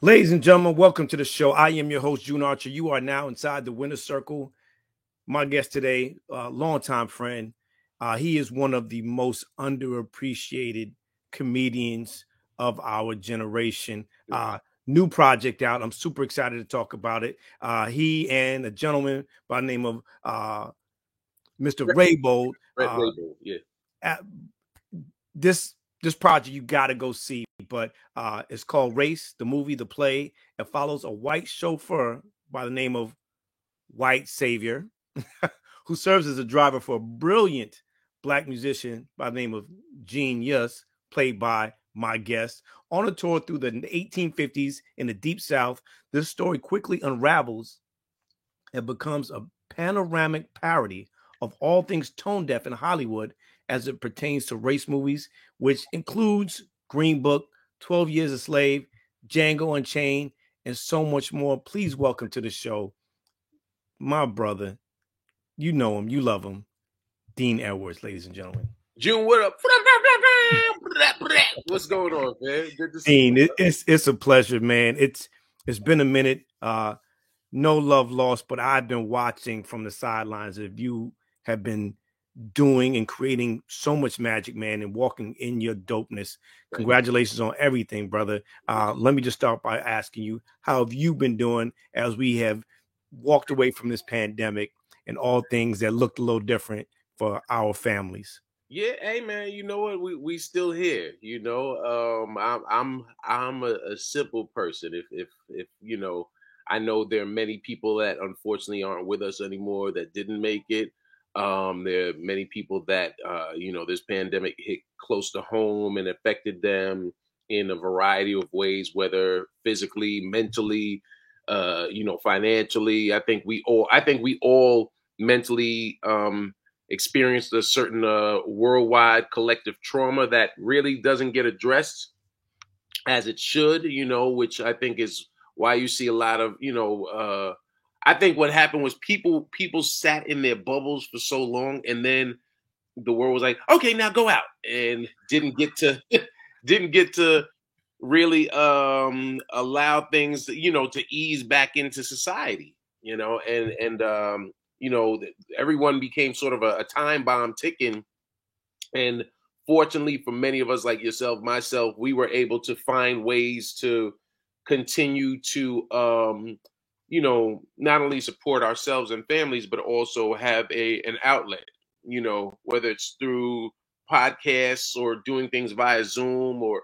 Ladies and gentlemen, welcome to the show. I am your host, June Archer. You are now inside the winner's circle. My guest today, longtime friend, he is one of the most underappreciated comedians of our generation. New project out. I'm super excited to talk about it. He and a gentleman by the name of Mr. Raybold. Rainbow, yeah. At this project you got to go see, but it's called Race, the movie, the play. It follows a white chauffeur by the name of White Savior, who serves as a driver for a brilliant black musician by the name of Gene Yus, played by my guest. On a tour through the 1850s in the Deep South, this story quickly unravels and becomes a panoramic parody of all things tone deaf in Hollywood as it pertains to race movies, which includes Green Book, 12 Years a Slave, Django Unchained, and so much more. Please welcome to the show my brother. You know him, you love him, Dean Edwards, ladies and gentlemen. June, what up? What's going on, man? Good to see Dean, you. it's a pleasure, man. It's been a minute. No love lost, but I've been watching from the sidelines. If you have been doing and creating so much magic, man, and walking in your dopeness. Congratulations on everything, brother. Let me just start by asking you, how have you been doing as we have walked away from this pandemic and all things that looked a little different for our families? Yeah, hey man, you know what? We still here. I'm a simple person. If I know there are many people that unfortunately aren't with us anymore that didn't make it. There are many people that this pandemic hit close to home and affected them in a variety of ways, whether physically, mentally, financially. I think we all mentally experienced a certain worldwide collective trauma that really doesn't get addressed as it should, which I think is why you see a lot of, I think what happened was people sat in their bubbles for so long, and then the world was like, okay, now go out, and didn't get to didn't get to really allow things to ease back into society, and everyone became sort of a time bomb ticking. And fortunately for many of us, like yourself, myself, we were able to find ways to continue to not only support ourselves and families, but also have an outlet, whether it's through podcasts or doing things via Zoom, or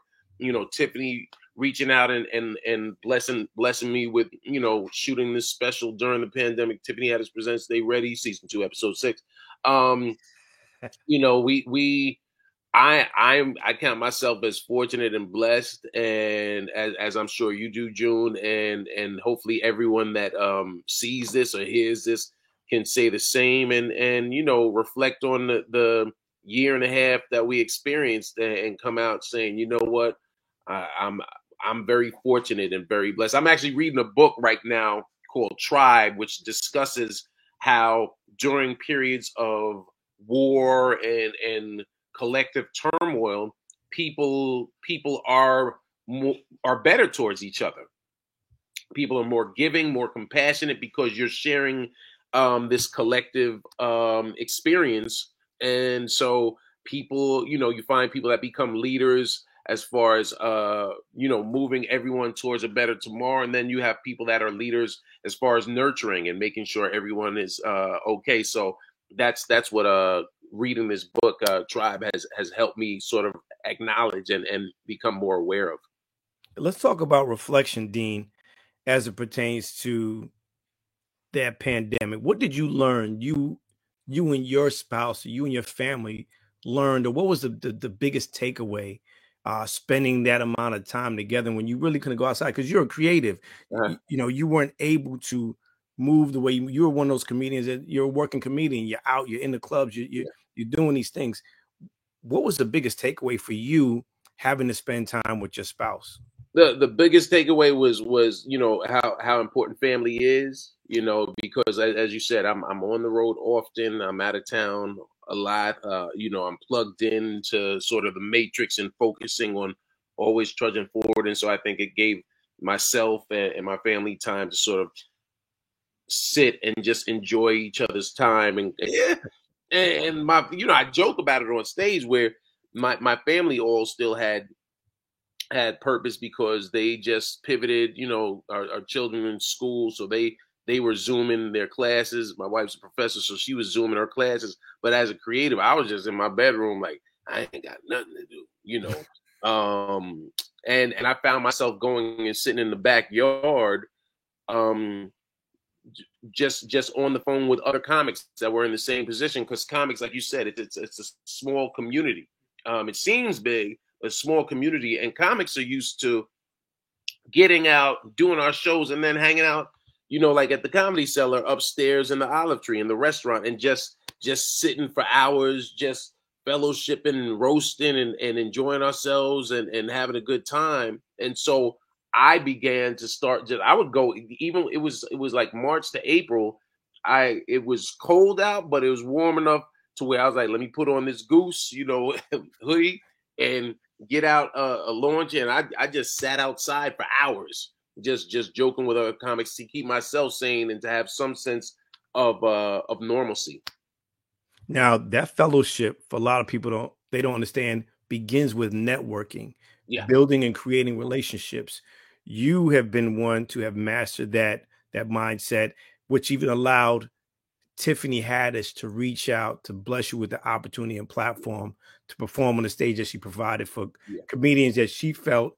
Tiffany reaching out and blessing me with shooting this special during the pandemic. Tiffany Haddish Presents Stay Ready, season 2, episode 6. um we I count myself as fortunate and blessed, and as I'm sure you do, June, and hopefully everyone that sees this or hears this can say the same, and reflect on the year and a half that we experienced, and come out saying, you know what, I, I'm I'm very fortunate and very blessed. I'm actually reading a book right now called Tribe, which discusses how during periods of war and collective turmoil, people are better towards each other. People are more giving, more compassionate, because you're sharing this collective experience. And so people, you find people that become leaders as far as moving everyone towards a better tomorrow, and then you have people that are leaders as far as nurturing and making sure everyone is okay. So that's what reading this book, Tribe, has helped me sort of acknowledge and become more aware of. Let's talk about reflection, Dean, as it pertains to that pandemic. What did you learn? You and your spouse, you and your family learned, or what was the biggest takeaway spending that amount of time together when you really couldn't go outside because you're a creative. Uh-huh. You weren't able to move the way you were one of those comedians that you're a working comedian, you're out, you're in the clubs, you're doing these things. What was the biggest takeaway for you having to spend time with your spouse? The biggest takeaway was how important family is, because as you said, I'm on the road often, I'm out of town a lot, I'm plugged into sort of the matrix and focusing on always trudging forward. And so I think it gave myself and my family time to sort of sit and just enjoy each other's time. And yeah, and my, I joke about it on stage where my family all still had purpose because they just pivoted. Our children in school, so they were zooming their classes. My wife's a professor, so she was zooming her classes. But as a creative, I was just in my bedroom, like, I ain't got nothing to do. And I found myself going and sitting in the backyard, just on the phone with other comics that were in the same position, because comics, like you said, it's a small community. It seems big, a small community, and comics are used to getting out, doing our shows, and then hanging out, like at the Comedy Cellar upstairs in the Olive Tree in the restaurant, and just sitting for hours, just fellowshipping and roasting and enjoying ourselves and having a good time. And so I began to start. I would go, even it was like March to April. It was cold out, but it was warm enough to where I was like, let me put on this Goose, hoodie and get out a launch. And I just sat outside for hours, just joking with other comics to keep myself sane and to have some sense of normalcy. Now, that fellowship, for a lot of people, they don't understand, begins with networking, building and creating relationships. You have been one to have mastered that mindset, which even allowed Tiffany Haddish to reach out to bless you with the opportunity and platform to perform on the stage that she provided for comedians that she felt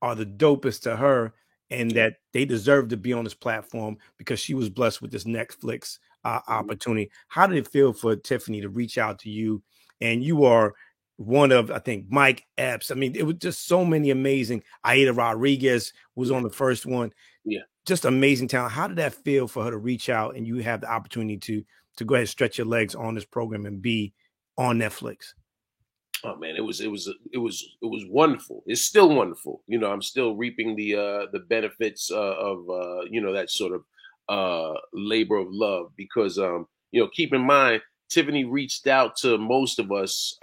are the dopest to her, and that they deserve to be on this platform because she was blessed with this Netflix opportunity. How did it feel for Tiffany to reach out to you? And you are one of, I think, Mike Epps. I mean, it was just so many amazing. Aida Rodriguez was on the first one. Yeah. Just amazing talent. How did that feel for her to reach out and you have the opportunity to go ahead and stretch your legs on this program and be on Netflix? Oh man, it was wonderful. It's still wonderful. I'm still reaping the benefits of that sort of labor of love, because keep in mind, Tiffany reached out to most of us,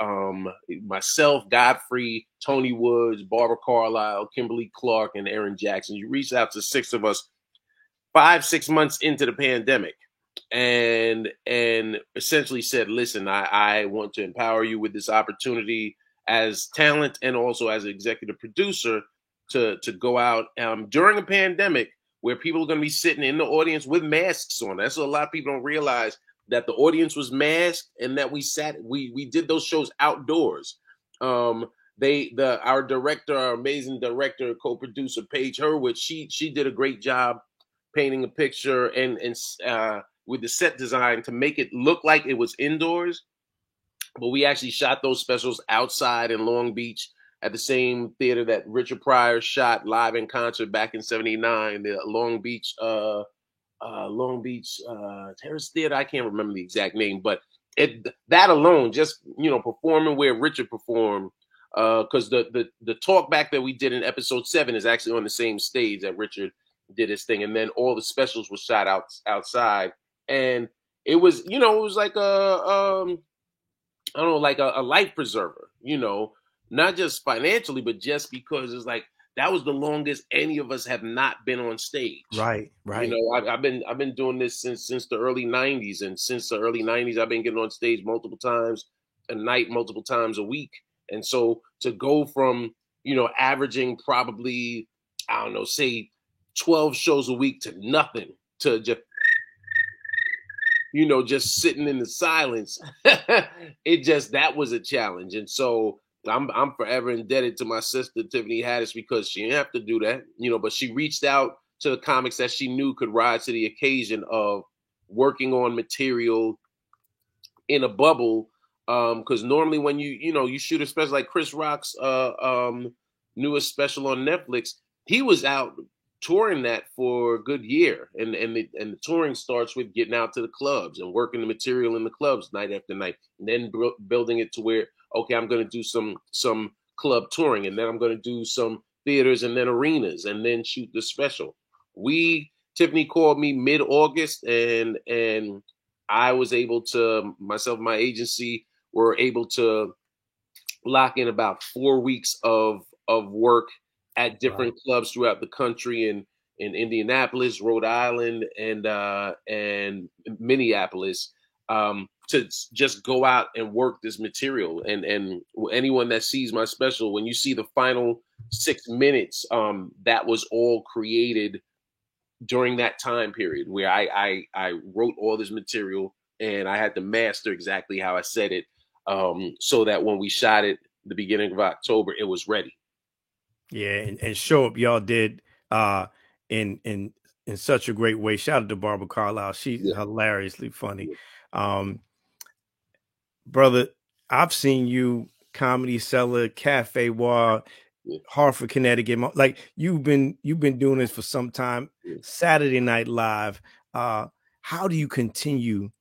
myself, Godfrey, Tony Woods, Barbara Carlisle, Kimberly Clark, and Aaron Jackson. You reached out to 6 of us 5-6 months into the pandemic, and essentially said, listen, I want to empower you with this opportunity as talent and also as an executive producer to go out during a pandemic where people are going to be sitting in the audience with masks on. That's what a lot of people don't realize, that the audience was masked and that we did those shows outdoors. Our director, our amazing director, co-producer, Paige Hurwitz, she did a great job painting a picture and with the set design to make it look like it was indoors. But we actually shot those specials outside in Long Beach at the same theater that Richard Pryor shot live in concert back in '79, the Long Beach Terrace Theater. I can't remember the exact name, but that alone, just performing where Richard performed, because the talk back that we did in episode 7 is actually on the same stage that Richard did his thing, and then all the specials were shot outside, and it was it was like a life preserver, not just financially, but just because it's like that was the longest any of us have not been on stage. Right. I've been doing this since the early '90s, and since the early '90s, I've been getting on stage multiple times a night, multiple times a week, and so to go from averaging probably, I don't know, say 12 shows a week to nothing, to just just sitting in the silence, that was a challenge. And so I'm forever indebted to my sister Tiffany Haddish, because she didn't have to do that, but she reached out to the comics that she knew could rise to the occasion of working on material in a bubble. Because normally when you shoot a special like Chris Rock's newest special on Netflix, he was out touring that for a good year, and the touring starts with getting out to the clubs and working the material in the clubs night after night, and then building it to where, okay, I'm going to do some club touring, and then I'm going to do some theaters and then arenas, and then shoot the special. Tiffany called me mid-August, and I was able to, myself and my agency were able to lock in about 4 weeks of work at different clubs throughout the country in Indianapolis, Rhode Island, and Minneapolis, to just go out and work this material. And anyone that sees my special, when you see the final 6 minutes, that was all created during that time period where I wrote all this material and I had to master exactly how I said it, so that when we shot it the beginning of October, it was ready. Yeah, and Show Up y'all did in such a great way. Shout out to Barbara Carlisle. She's hilariously funny. Brother, I've seen you Comedy Cellar, Cafe War, Hartford, Connecticut. Like you've been doing this for some time. Saturday Night Live. How do you continue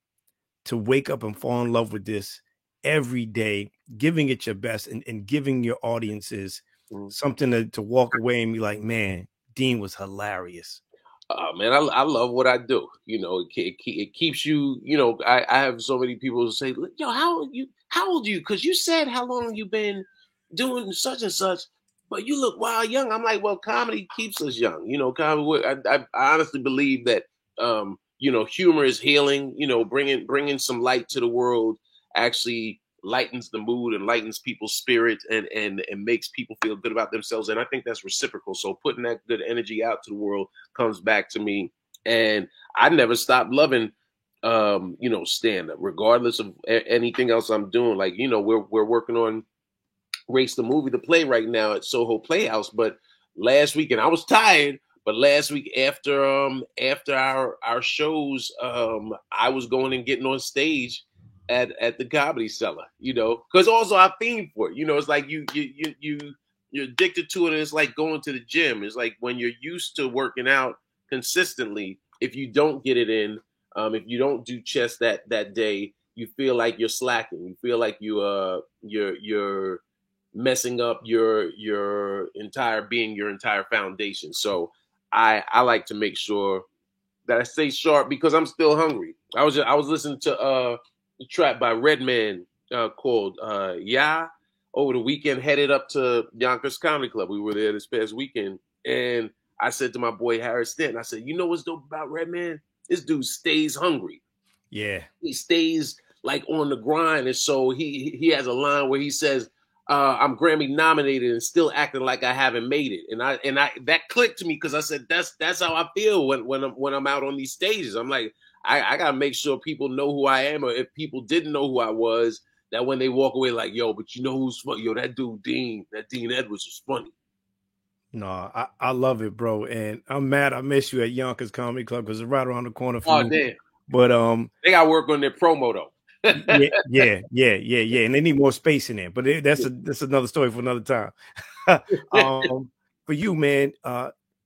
to wake up and fall in love with this every day, giving it your best and giving your audiences something to walk away and be like, man, Dean was hilarious? Man, I love what I do. You know, it keeps you. You know, I have so many people who say, "Yo, how old are you? Because you said how long you been doing such and such, but you look wild young." I'm like, well, comedy keeps us young. You know, comedy. I honestly believe that you know, humor is healing. You know, bringing some light to the world actually lightens the mood and lightens people's spirit and makes people feel good about themselves. And I think that's reciprocal. So putting that good energy out to the world comes back to me. And I never stopped loving, you know, stand up, regardless of anything else I'm doing. Like, you know, we're working on Race the Movie, the play right now at Soho Playhouse. But last week, and I was tired, but last week after our shows, I was going and getting on stage at the Comedy Cellar, you know, because also I theme for it. You know, it's like you're addicted to it, and it's like going to the gym. It's like when you're used to working out consistently, if you don't get it in, if you don't do chest that day, you feel like you're slacking. You feel like you're messing up your entire being, your entire foundation. So I like to make sure that I stay sharp because I'm still hungry. I was listening to the track by Redman called Yeah over the weekend, headed up to Yonkers Comedy Club. We were there this past weekend, and I said to my boy Harris Stanton, I said, you know what's dope about Redman? This dude stays hungry. Yeah. He stays like on the grind. And so he has a line where he says, I'm Grammy nominated and still acting like I haven't made it. And I that clicked to me because I said that's how I feel when I'm out on these stages. I'm like, I gotta make sure people know who I am, or if people didn't know who I was, that when they walk away like, yo, but you know who's funny? Yo, that dude Dean Edwards was funny. No, I love it, bro. And I'm mad I miss you at Yonkers Comedy Club because it's right around the corner from me. Damn. But they gotta work on their promo though. yeah. And they need more space in there. But that's another story for another time. For you, man,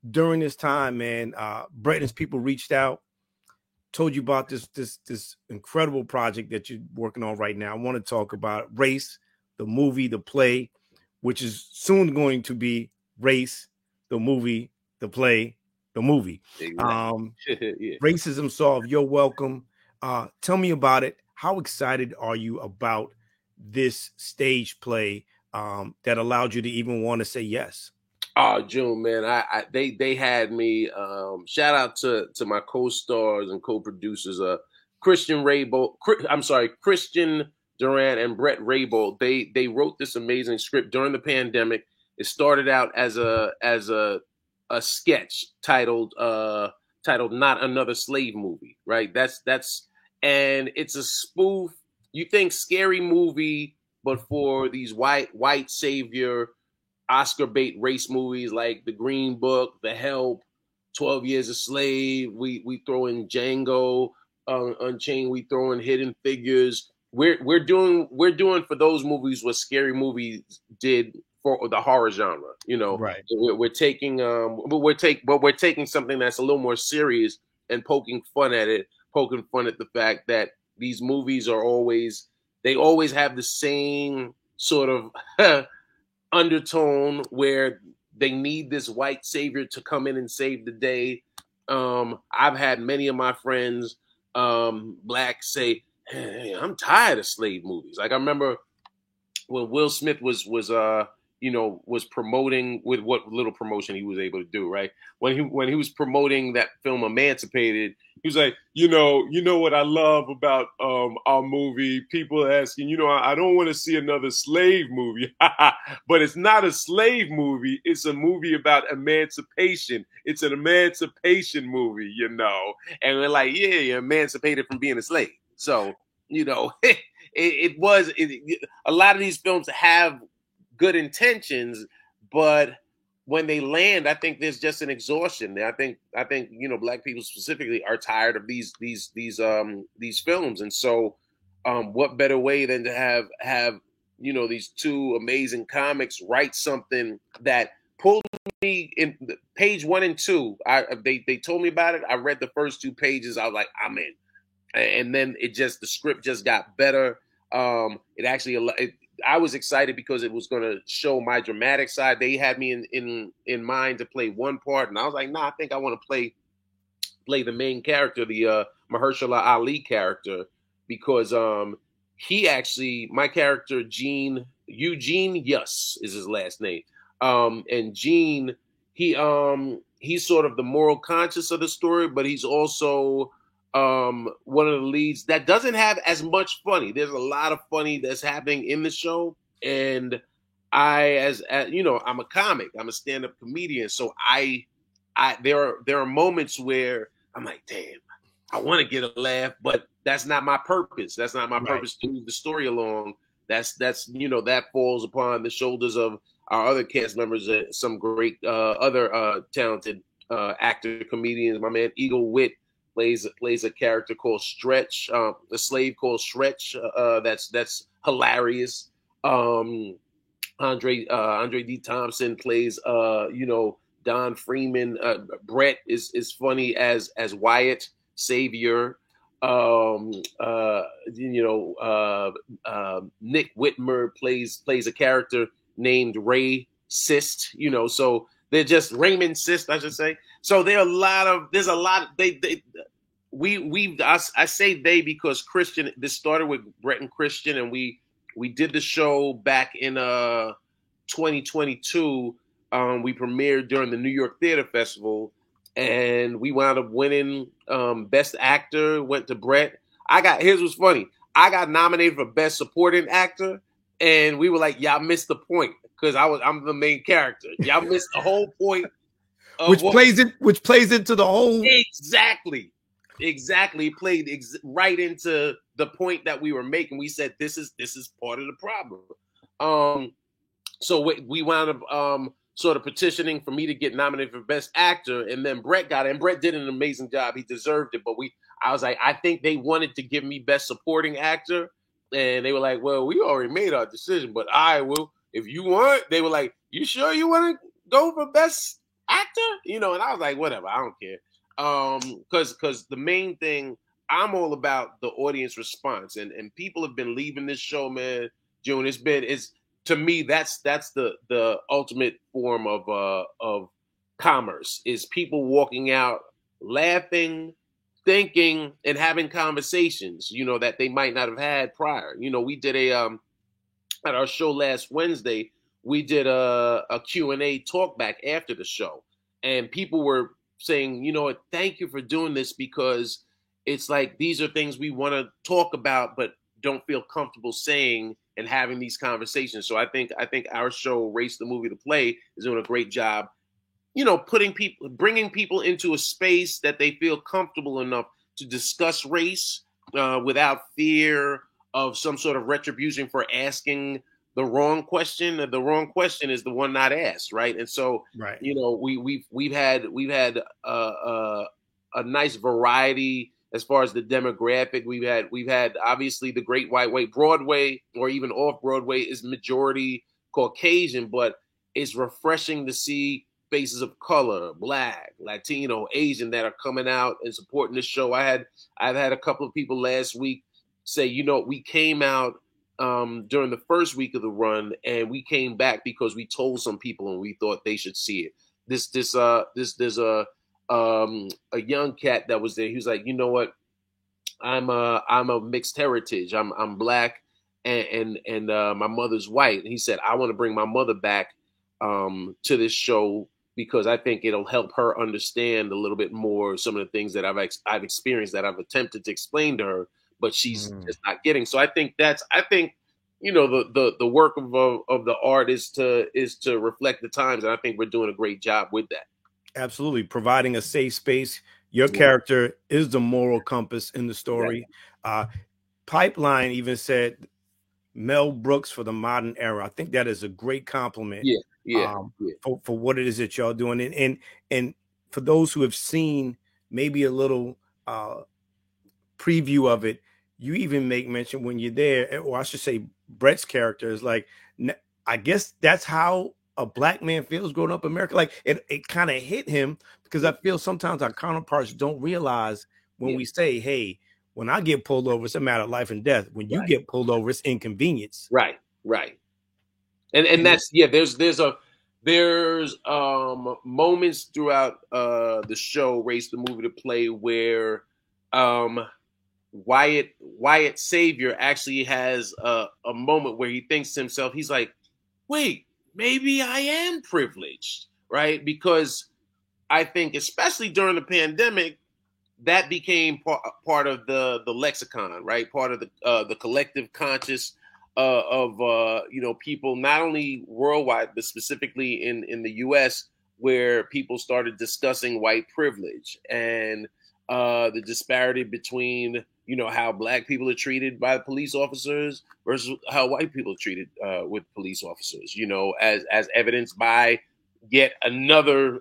during this time, man, Britain's people reached out, told you about this incredible project that you're working on right now. I want to talk about Race, the movie, the play, which is soon going to be Race, the movie, the play, the movie. Exactly. Yeah. Racism Solved. You're welcome. Tell me about it. How excited are you about this stage play that allowed you to even want to say yes? Oh, June, man, they had me. Shout out to my co-stars and co-producers, Christian Durant and Brett Raybould. They wrote this amazing script during the pandemic. It started out as a sketch titled "Not Another Slave Movie," right? And it's a spoof. You think scary movie, but for these white savior Oscar bait race movies like The Green Book, The Help, 12 Years a Slave. We throw in Django Unchained. We throw in Hidden Figures. We're doing for those movies what scary movies did for the horror genre. You know, right? We're taking we're taking something that's a little more serious and poking fun at the fact that these movies always have the same sort of undertone where they need this white savior to come in and save the day. I've had many of my friends, black, say, hey, I'm tired of slave movies. Like I remember when Will Smith was was promoting with what little promotion he was able to do, right? When he was promoting that film Emancipated, he was like, you know what I love about our movie? People asking, I don't want to see another slave movie, but it's not a slave movie. It's a movie about emancipation. It's an emancipation movie, And we're like, yeah, you're emancipated from being a slave. So, it was a lot of these films have good intentions, but when they land, I think there's just an exhaustion. I think Black people specifically are tired of these films, and so what better way than to have these two amazing comics write something that pulled me in page 1 and 2. They told me about it. I read the first 2 pages. I was like, I'm in. And then the script just got better. I was excited because it was going to show my dramatic side. They had me in mind to play one part, and I was like, nah, I think I want to play the main character, the Mahershala Ali character, because he actually, my character Eugene Yuss is his last name, and Gene, he's sort of the moral conscience of the story, but he's also one of the leads that doesn't have as much funny. There's a lot of funny that's happening in the show, and I'm a comic, I'm a stand-up comedian, so there are moments where I'm like, damn, I want to get a laugh, but that's not my purpose. That's not my purpose to move the story along. That's that falls upon the shoulders of our other cast members, some great other talented actor comedians. My man Eagle Witt plays a character called Stretch, a slave called Stretch. That's hilarious. Andre D. Thompson plays Don Freeman. Brett is funny as Wyatt Savior. Nick Whitmer plays a character named Ray Sist. So they're just Raymond Sist, I should say. So there's a lot. I say they because Christian. This started with Brett and Christian, and we did the show back in 2022. We premiered during the New York Theater Festival, and we wound up winning Best Actor. Went to Brett. Here's what's funny. I got nominated for Best Supporting Actor, and we were like, y'all missed the point because I'm the main character. Y'all missed the whole point. Which plays into the whole. Exactly. Played right into the point that we were making. We said this is part of the problem. So we wound up sort of petitioning for me to get nominated for Best Actor, and then Brett got it, and Brett did an amazing job. He deserved it, but I was like, I think they wanted to give me Best Supporting Actor, and they were like, well, we already made our decision, but I will. If you want, they were like, you sure you want to go for Best Actor? And I was like, whatever, I don't care. Because the main thing, I'm all about the audience response, and people have been leaving this show, man. June, to me, that's the ultimate form of commerce, is people walking out laughing, thinking, and having conversations, that they might not have had prior. We did at our show last Wednesday, we did a Q&A talk back after the show, and people were saying, thank you for doing this, because it's like these are things we want to talk about but don't feel comfortable saying and having these conversations. So I think our show, Race the Movie to Play, is doing a great job, bringing people into a space that they feel comfortable enough to discuss race without fear of some sort of retribution for asking the wrong question. The wrong question is the one not asked, right? And so, right. We've had a nice variety as far as the demographic. We've had obviously the Great White Way. Broadway, or even off Broadway, is majority Caucasian, but it's refreshing to see faces of color, Black, Latino, Asian, that are coming out and supporting this show. I've had a couple of people last week say, we came out during the first week of the run, and we came back because we told some people and we thought they should see it. There's a young cat that was there. He was like, you know what? I'm a mixed heritage. I'm Black and my mother's white. And he said, I want to bring my mother back to this show because I think it'll help her understand a little bit more some of the things that I've experienced, that I've attempted to explain to her, but she's just not getting. So I think the work of the art is to reflect the times, and I think we're doing a great job with that. Absolutely, providing a safe space. Your character is the moral compass in the story. Pipeline even said Mel Brooks for the modern era. I think that is a great compliment. For what it is that y'all doing, and for those who have seen maybe a little preview of it, you even make mention when you're there, or I should say, Brett's character is like, I guess that's how a black man feels growing up in America. Like it kind of hit him, because I feel sometimes our counterparts don't realize when we say, hey, when I get pulled over, it's a matter of life and death. When you get pulled over, it's inconvenience. Right. And that's there's moments throughout the show, Race the Movie to Play, where Wyatt Savior actually has a moment where he thinks to himself, he's like, wait, maybe I am privileged, right? Because I think, especially during the pandemic, that became part of the lexicon, right? Part of the collective conscious of people, not only worldwide, but specifically in the U.S., where people started discussing white privilege and the disparity between how black people are treated by police officers versus how white people are treated with police officers. As evidenced by yet another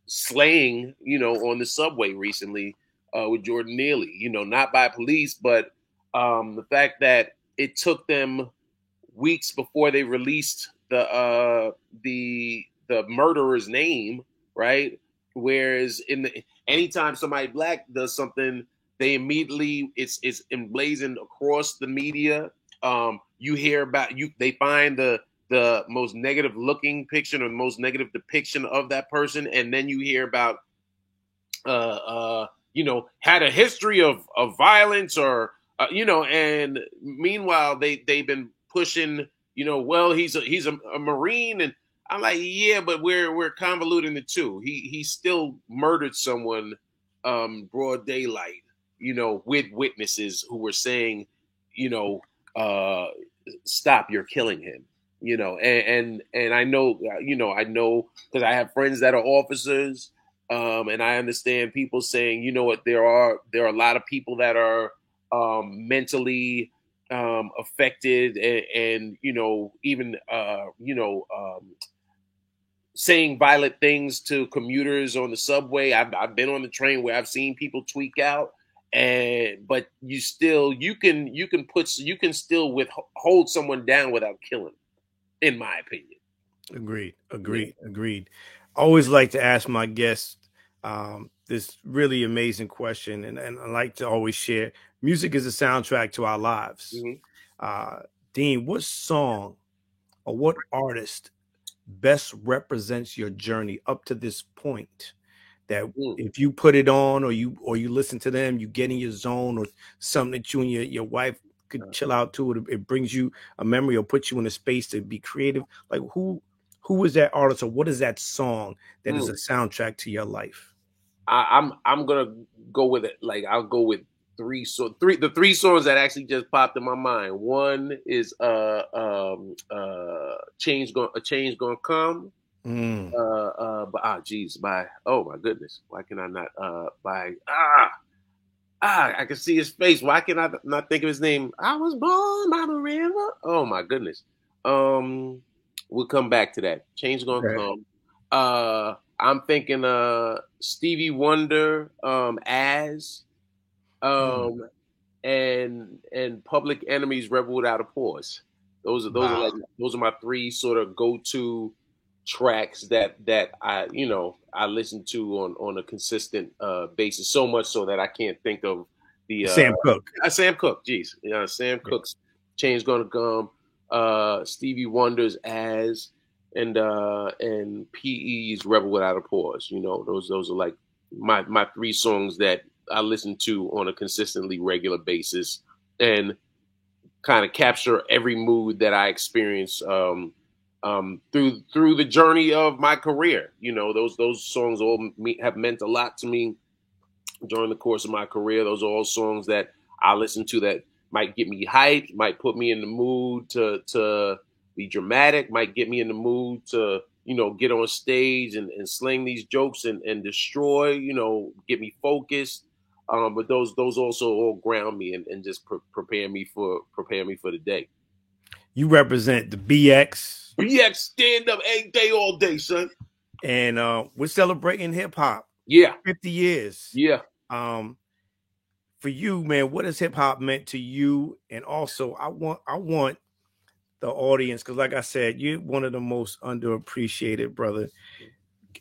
slaying, on the subway recently with Jordan Neely, not by police, but the fact that it took them weeks before they released the murderer's name, right? Whereas anytime somebody black does something, they immediately it's emblazoned across the media. You hear about they find the most negative looking picture or the most negative depiction of that person, and then you hear about had a history of violence or and meanwhile they've been pushing, well, he's a Marine, and I'm like, yeah, but we're convoluting the two. He still murdered someone broad daylight, with witnesses who were saying, stop, you're killing him. And I know, because I have friends that are officers, and I understand people saying, there are a lot of people that are mentally affected and even saying violent things to commuters on the subway. I've been on the train where I've seen people tweak out, but you can still hold someone down without killing them, in my opinion. Agreed. I always like to ask my guests this really amazing question, and I like to always share. Music is a soundtrack to our lives. Dean, what song or what artist best represents your journey up to this point, that if you put it on or you listen to them, you get in your zone, or something that you and your wife could chill out to, it brings you a memory or puts you in a space to be creative? Like who is that artist, or what is that song that is a soundtrack to your life? I'm gonna go with it. Like, I'll go with the three songs that actually just popped in my mind. One is A Change Gonna Come. By oh my goodness, why can I not I can see his face. Why can I not think of his name? I Was Born by the River. Oh my goodness. We'll come back to that. Change Gonna Come. I'm thinking Stevie Wonder, As, and Public Enemy's Rebel Without a Pause. Those are my three sort of go-to tracks that I listen to on a consistent basis, so much so that I can't think of the Sam Cooke. Sam Cooke, geez. Sam Cooke's Change Gonna Come, Stevie Wonder's As, and PE's Rebel Without a Pause. Those are like my three songs that I listen to on a consistently regular basis. And kind of capture every mood that I experience through the journey of my career. You know, those songs all have meant a lot to me during the course of my career. Those are all songs that I listen to that might get me hyped, might put me in the mood to be dramatic, might get me in the mood to, you know, get on stage and sling these jokes and destroy, you know, get me focused. But those also all ground me and just prepare me for the day. You represent the BX. BX stand up every day, all day, son. And we're celebrating hip hop. Yeah. 50 years. Yeah. For you, man, what has hip hop meant to you? And also, I want the audience, because like I said, you're one of the most underappreciated, brother.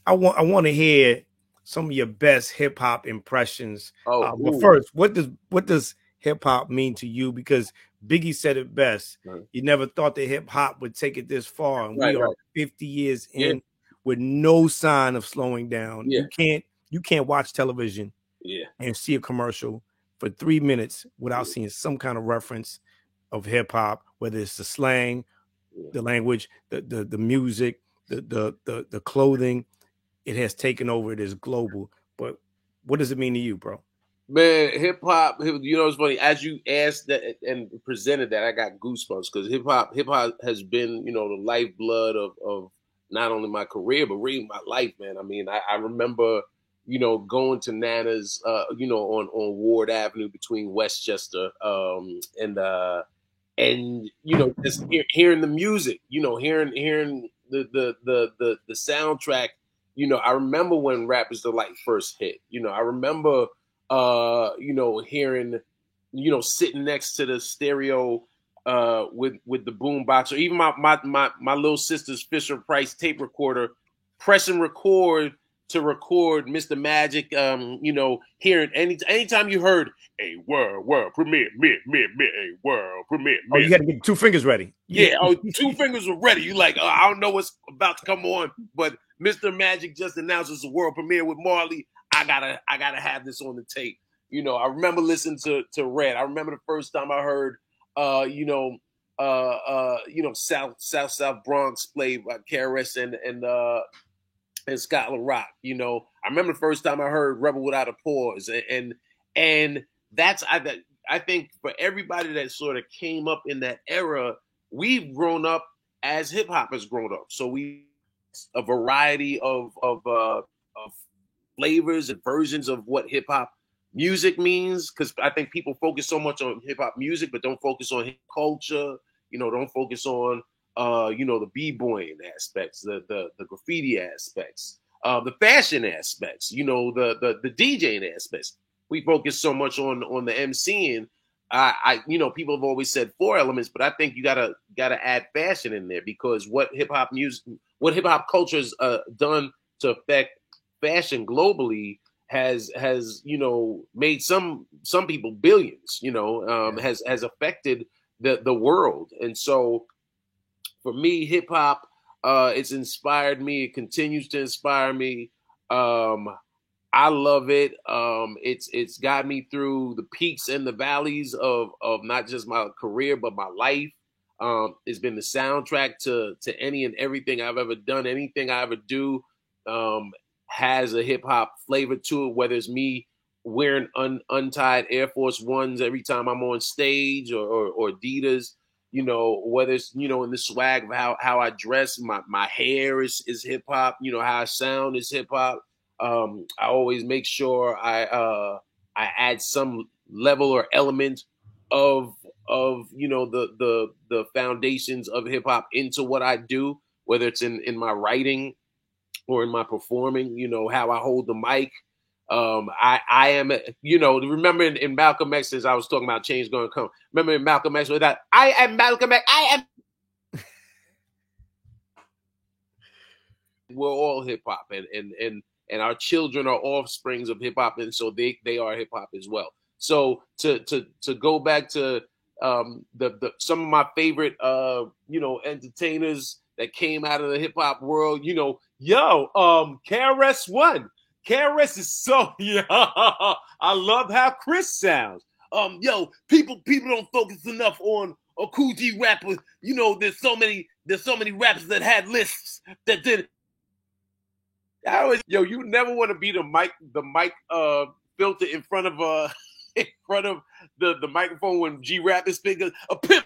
I want to hear some of your best hip hop impressions. But first, what does hip hop mean to you? Because Biggie said it best. Right. You never thought that hip hop would take it this far, and we are 50 years in with no sign of slowing down. Yeah. You can't watch television and see a commercial for 3 minutes without seeing some kind of reference of hip hop, whether it's the slang, the language, the music, the clothing. It has taken over. It is global. But what does it mean to you, bro? Man, hip hop, you know, it's funny. As you asked that and presented that, I got goosebumps because hip hop has been, you know, the lifeblood of not only my career, but really my life, man. I mean, I remember, you know, going to Nana's, you know, on Ward Avenue between Westchester and you know, just hearing the music, you know, hearing the soundtrack. You know, I remember when Rap is Delight first hit. You know, I remember, you know, hearing, you know, sitting next to the stereo with the boombox, or even my little sister's Fisher Price tape recorder, press and record to record Mr. Magic. You know, hearing anytime you heard a world premiere, a world premiere. Oh, you got to get 2 fingers ready. Yeah, 2 fingers were ready. You like, I don't know what's about to come on, but Mr. Magic just announced it's a world premiere with Marley. I gotta have this on the tape. You know, I remember listening to Red. I remember the first time I heard, you know, South Bronx played by KRS and Scott LaRock. You know, I remember the first time I heard Rebel Without a Pause, and that's I think for everybody that sort of came up in that era, we've grown up as hip hop has grown up. So we a variety of flavors and versions of what hip hop music means, because I think people focus so much on hip hop music, but don't focus on hip culture. You know, don't focus on you know, the b-boying aspects, the graffiti aspects, the fashion aspects. You know, the DJing aspects. We focus so much on the MCing. You know, people have always said 4 elements, but I think you gotta add fashion in there, because what hip hop culture has done to affect fashion globally has you know, made some people billions. You know, has affected the world, and so for me, hip hop, it's inspired me. It continues to inspire me. I love it. It's got me through the peaks and the valleys of not just my career, but my life. It's been the soundtrack to any and everything I've ever done. Anything I ever do has a hip hop flavor to it, whether it's me wearing untied Air Force Ones every time I'm on stage, or Adidas, you know, whether it's, you know, in the swag of how I dress, my hair is hip hop, you know, how I sound is hip hop. I always make sure I add some level or element of you know, the foundations of hip hop into what I do, whether it's in my writing or in my performing. You know, how I hold the mic. I am, you know, remember in Malcolm X, as I was talking about change going to come. Remember in Malcolm X with that, I am Malcolm X, I am. We're all hip hop, and our children are offsprings of hip hop, and so they are hip hop as well. So to go back to some of my favorite you know, entertainers that came out of the hip hop world, you know, KRS-One. KRS is so, yeah. I love how Chris sounds. People don't focus enough on a Cool G rapper. You know, there's so many rappers that had lists that did. You never want to be the mic filter in front of in front of the microphone when G Rap is speaking. A pimp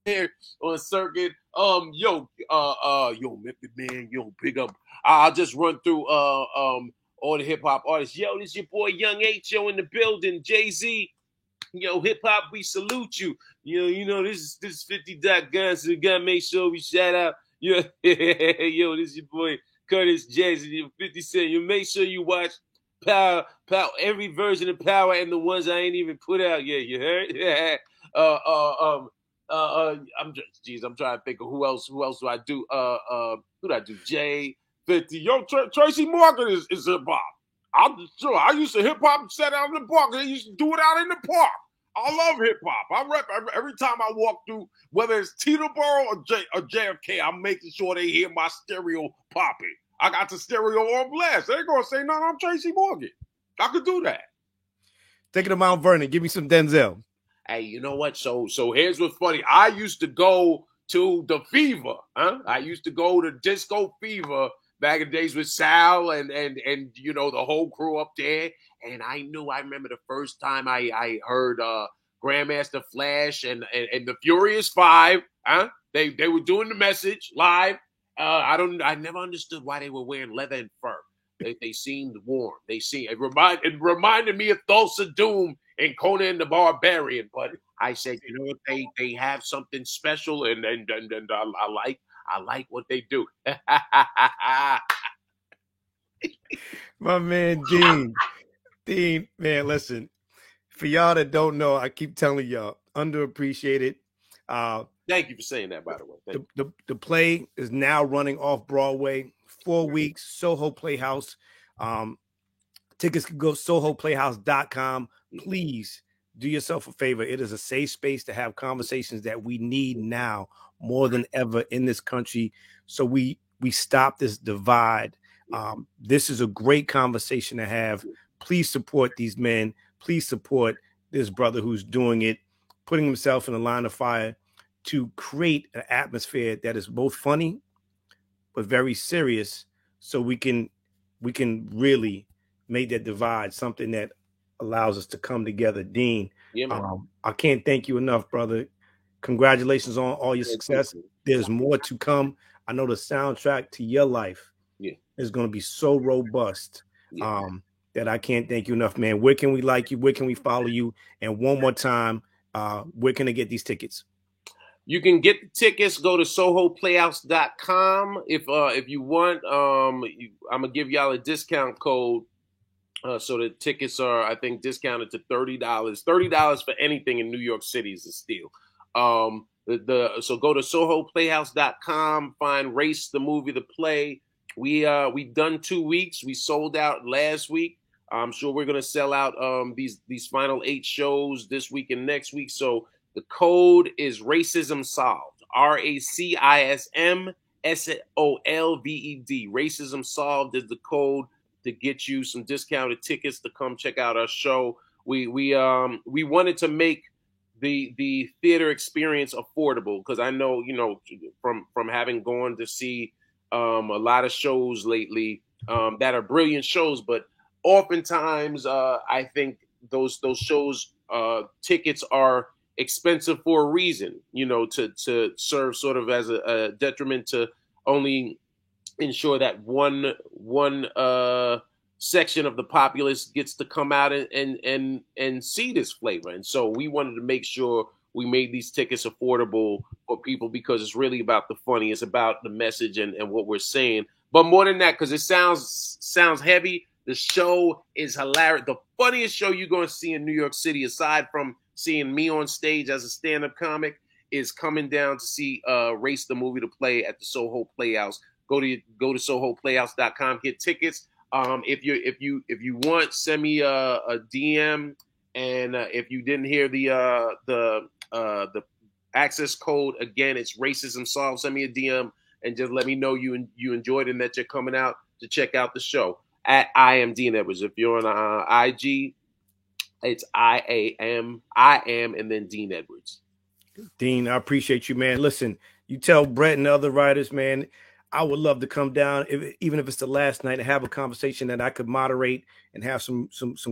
here on circuit. Method Man, big up. I'll just run through all the hip hop artists. Yo, this your boy Young H, in the building. Jay-Z, hip hop, we salute you. This is 50 Dot Guns, so we gotta make sure we shout out. This is your boy Curtis Jackson, 50 Cent. You make sure you watch Power, every version of Power and the ones I ain't even put out yet. You heard? I'm trying to think of who else do I do? Who do I do? Jay 50. Yo, Tracy Morgan is hip hop. I used to hip hop set out in the park. They used to do it out in the park. I love hip hop. I rep every time I walk through, whether it's Teterboro or JFK. I'm making sure they hear my stereo popping. I got the stereo on blast. They ain't gonna say nothing. I'm Tracy Morgan. I could do that. Take it to Mount Vernon. Give me some Denzel. Hey, you know what? So here's what's funny. I used to go to the Fever. I used to go to Disco Fever back in the days with Sal and the whole crew up there. And I remember the first time I heard Grandmaster Flash and the Furious Five. They were doing the message live. I never understood why they were wearing leather and fur. They seemed warm. It reminded me of Thulsa Doom and Conan the Barbarian. But I said, you know what, they have something special, and I like what they do. My man Dean, man, listen. For y'all that don't know, I keep telling y'all, underappreciated. Thank you for saying that, by the way. The play is now running off Broadway. 4 weeks, Soho Playhouse. Tickets can go sohoplayhouse.com. Please do yourself a favor. It is a safe space to have conversations that we need now more than ever in this country. So we stop this divide. This is a great conversation to have. Please support these men. Please support this brother who's doing it, putting himself in the line of fire to create an atmosphere that is both funny but very serious, so we can really make that divide something that allows us to come together. Dean, I can't thank you enough, brother. Congratulations on all your success. There's more to come. I know the soundtrack to your life is going to be so robust that I can't thank you enough, man. Where can we like you? Where can we follow you? And one more time, where can I get these tickets? You can get the tickets. Go to sohoplayhouse.com. If you want, I'm going to give y'all a discount code. So the tickets are, I think, discounted to $30. $30 for anything in New York City is a steal. So go to sohoplayhouse.com, find Race, the movie, the play. We've done 2 weeks. We sold out last week. I'm sure we're going to sell out these final 8 shows this week and next week. So the code is Racism Solved. RACISM SOLVED. Racism Solved is the code to get you some discounted tickets to come check out our show. We wanted to make the theater experience affordable, because I know, from having gone to see a lot of shows lately that are brilliant shows, but oftentimes I think those shows tickets are expensive for a reason, to serve sort of as a detriment to only ensure that one section of the populace gets to come out and see this flavor. And so we wanted to make sure we made these tickets affordable for people, because it's really about the funny. It's about the message and what we're saying. But more than that, because it sounds heavy, the show is hilarious. The funniest show you're going to see in New York City, aside from seeing me on stage as a stand-up comic, is coming down to see Race, the movie, to play at the Soho Playhouse. Go to sohoplayhouse.com, get tickets. If you want, send me a DM, and if you didn't hear the access code, again, it's Racism Solved. Send me a DM and just let me know you enjoyed it and that you're coming out to check out the show at I am Dean Edwards. If you're on IG, It's I am, and then Dean Edwards. Dean, I appreciate you, man. Listen, you tell Brett and the other writers, man, I would love to come down, even if it's the last night, and have a conversation that I could moderate and have some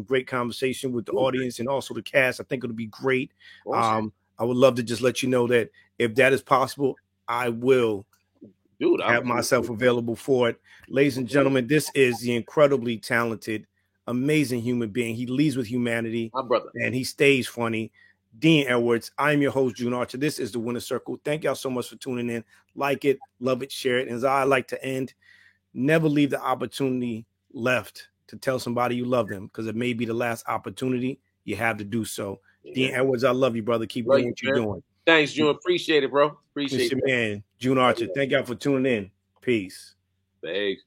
great conversation with the audience and also the cast. I think it'll be great. Awesome. I would love to just let you know that if that is possible, I will have myself available for it. Ladies and gentlemen, this is the incredibly talented, amazing human being. He leads with humanity, my brother, and he stays funny. Dean Edwards. I'm your host, June Archer. This is the Winner Circle. Thank y'all so much for tuning in. Like it, love it, share it. And as I like to end, never leave the opportunity left to tell somebody you love them, because it may be the last opportunity you have to do so. Yeah. Dean Edwards, I love you, brother. Keep doing what you're doing. Thanks, June. Appreciate it, bro. Appreciate it. Man, June Archer. Thank y'all for tuning in. Peace. Thanks.